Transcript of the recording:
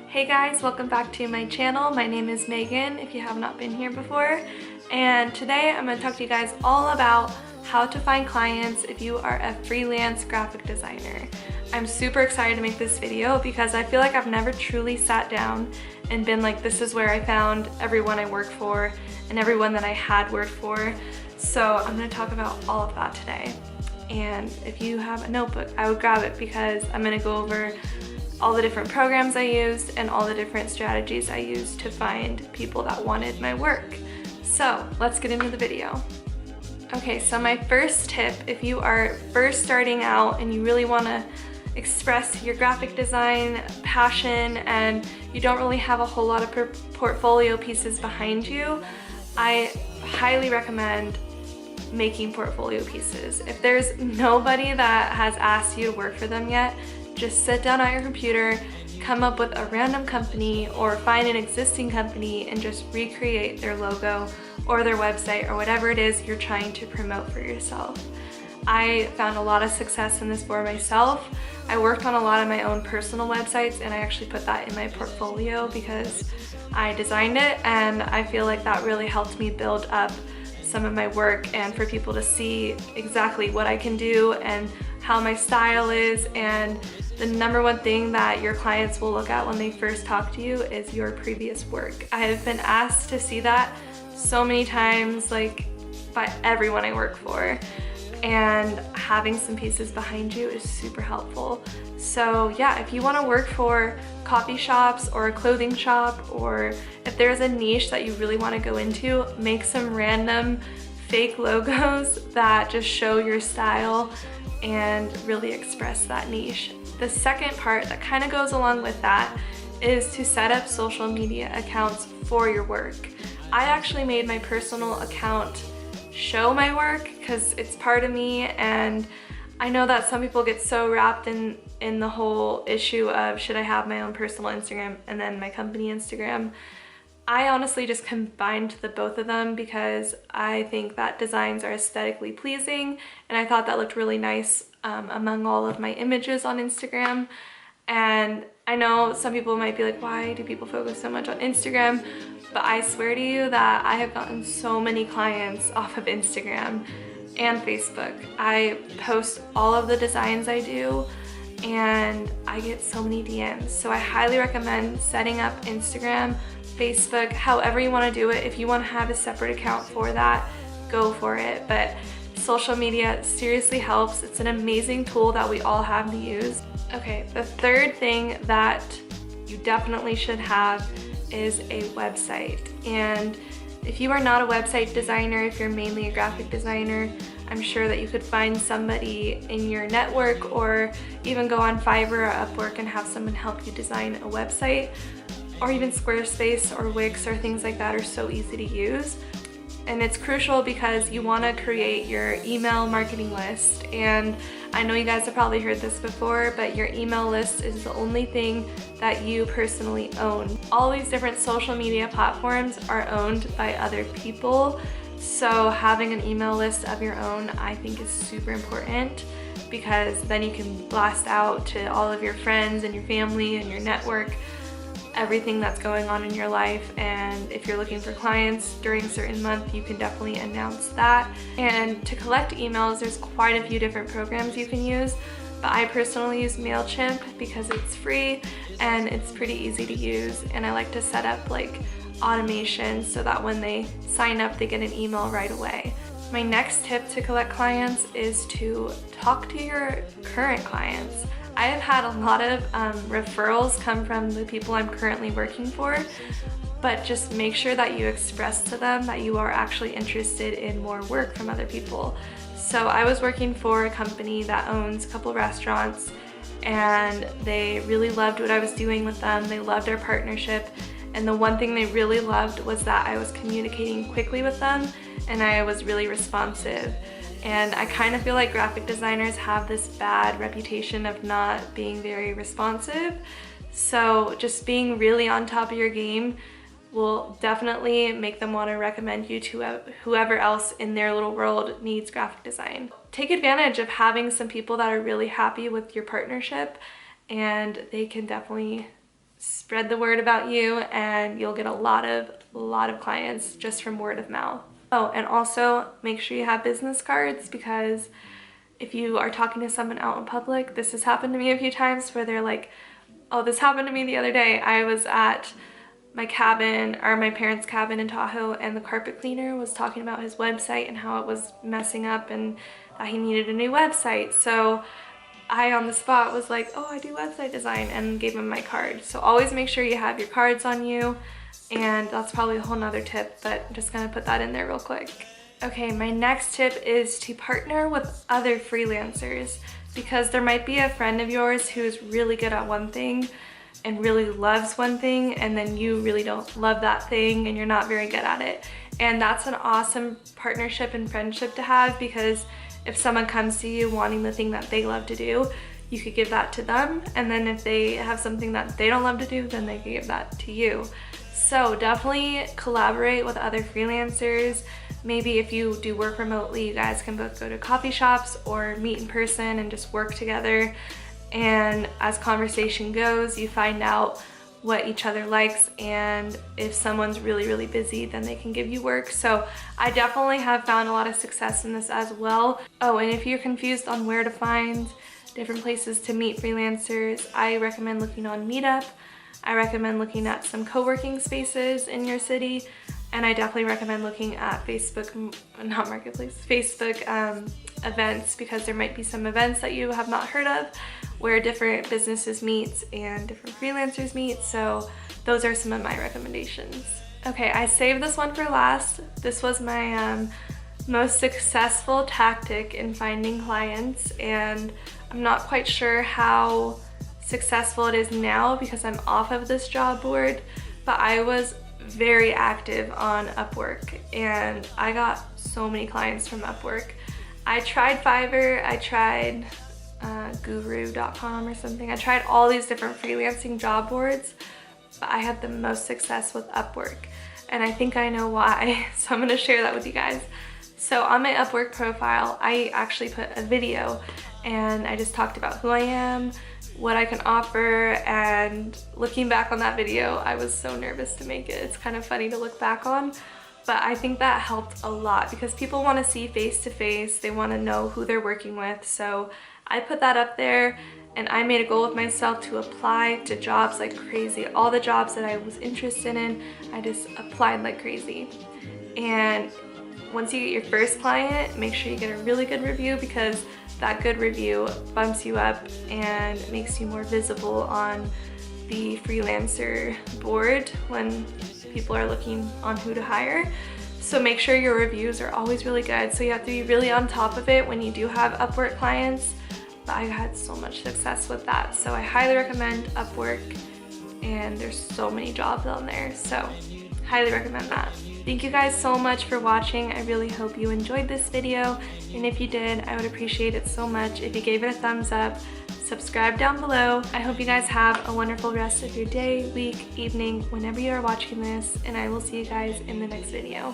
Hey guys, welcome back to my channel. My name is Megan, if you have not been here before. And today I'm going to talk to you guys all about how to find clients if you are a freelance graphic designer. I'm super excited to make this video because I feel like I've never truly sat down and been like, this is where I found everyone I work for and everyone that I had worked for. So I'm going to talk about all of that today. And if you have a notebook, I would grab it because I'm going to go over all the different programs I used and all the different strategies I used to find people that wanted my work. So let's get into the video. Okay, so my first tip, if you are first starting out and you really want to express your graphic design passion and you don't really have a whole lot of portfolio pieces behind you, I highly recommend making portfolio pieces. If there's nobody that has asked you to work for them yet, just sit down at your computer, come up with a random company or find an existing company and just recreate their logo or their website or whatever it is you're trying to promote for yourself. I found a lot of success in this for myself. I worked on a lot of my own personal websites and I actually put that in my portfolio because I designed it, and I feel like that really helped me build up some of my work and for people to see exactly what I can do and how my style is. And the number one thing that your clients will look at when they first talk to you is your previous work. I have been asked to see that so many times, like by everyone I work for, and having some pieces behind you is super helpful. So yeah, if you want to work for coffee shops or a clothing shop, or if there's a niche that you really want to go into, make some random fake logos that just show your style and really express that niche. The second part that kind of goes along with that is to set up social media accounts for your work. I actually made my personal account show my work because it's part of me, and I know that some people get so wrapped in the whole issue of should I have my own personal Instagram and then my company Instagram. I honestly just combined the both of them because I think that designs are aesthetically pleasing, and I thought that looked really nice among all of my images on Instagram. And I know some people might be like, why do people focus so much on Instagram? But I swear to you that I have gotten so many clients off of Instagram and Facebook. I post all of the designs I do and I get so many DMs. So I highly recommend setting up Instagram, Facebook, however you want to do it. If you want to have a separate account for that, go for it. But social media seriously helps. It's an amazing tool that we all have to use. Okay, the third thing that you definitely should have is a website. And if you are not a website designer, if you're mainly a graphic designer, I'm sure that you could find somebody in your network or even go on Fiverr or Upwork and have someone help you design a website. Or even Squarespace or Wix or things like that are so easy to use. And it's crucial because you want to create your email marketing list. And I know you guys have probably heard this before, but your email list is the only thing that you personally own. All these different social media platforms are owned by other people. So having an email list of your own, I think, is super important because then you can blast out to all of your friends and your family and your network everything that's going on in your life. And if you're looking for clients during a certain month, you can definitely announce that. And to collect emails, there's quite a few different programs you can use, but I personally use MailChimp because it's free and it's pretty easy to use, and I like to set up like automation so that when they sign up they get an email right away. My next tip to collect clients is to talk to your current clients. I have had a lot of referrals come from the people I'm currently working for, but just make sure that you express to them that you are actually interested in more work from other people. So I was working for a company that owns a couple restaurants, and they really loved what I was doing with them. They loved our partnership, and the one thing they really loved was that I was communicating quickly with them and I was really responsive. And I kind of feel like graphic designers have this bad reputation of not being very responsive. So just being really on top of your game will definitely make them want to recommend you to whoever else in their little world needs graphic design. Take advantage of having some people that are really happy with your partnership, and they can definitely spread the word about you, and you'll get a lot of clients just from word of mouth. Oh, and also make sure you have business cards, because if you are talking to someone out in public, this has happened to me a few times where they're like, oh, this happened to me the other day. I was at my cabin, or my parents' cabin in Tahoe, and the carpet cleaner was talking about his website and how it was messing up and that he needed a new website. So I on the spot was like, oh, I do website design, and gave him my card. So always make sure you have your cards on you, and that's probably a whole nother tip, but I'm just gonna put that in there real quick. Okay, my next tip is to partner with other freelancers, because there might be a friend of yours who is really good at one thing and really loves one thing, and then you really don't love that thing and you're not very good at it. And that's an awesome partnership and friendship to have, because if someone comes to you wanting the thing that they love to do, you could give that to them, and then if they have something that they don't love to do, then they can give that to you. So definitely collaborate with other freelancers. Maybe if you do work remotely, you guys can both go to coffee shops or meet in person and just work together. And as conversation goes, you find out what each other likes, and if someone's really busy, then they can give you work. So I definitely have found a lot of success in this as well. Oh, and if you're confused on where to find different places to meet freelancers, I recommend looking on Meetup. I recommend looking at some co-working spaces in your city, and I definitely recommend looking at Facebook, not Marketplace, Facebook events, because there might be some events that you have not heard of where different businesses meet and different freelancers meet. So those are some of my recommendations. Okay, I saved this one for last. This was my most successful tactic in finding clients, and I'm not quite sure how successful it is now because I'm off of this job board, but I was very active on Upwork, and I got so many clients from Upwork. I tried Fiverr, I tried guru.com or something. I tried all these different freelancing job boards, but I had the most success with Upwork, and I think I know why, so I'm gonna share that with you guys. So on my Upwork profile, I actually put a video, and I just talked about who I am, what I can offer, and looking back on that video, I was so nervous to make it. It's kind of funny to look back on, but I think that helped a lot because people want to see face to face. They want to know who they're working with. So I put that up there, and I made a goal with myself to apply to jobs like crazy. All the jobs that I was interested in, I just applied like crazy. And once you get your first client, make sure you get a really good review, because that good review bumps you up and makes you more visible on the freelancer board when people are looking on who to hire. So make sure your reviews are always really good. So you have to be really on top of it when you do have Upwork clients. But I had so much success with that. So I highly recommend Upwork, and there's so many jobs on there. So highly recommend that. Thank you guys so much for watching. I really hope you enjoyed this video, and if you did, I would appreciate it so much if you gave it a thumbs up. Subscribe down below. I hope you guys have a wonderful rest of your day, week, evening, whenever you are watching this, and I will see you guys in the next video.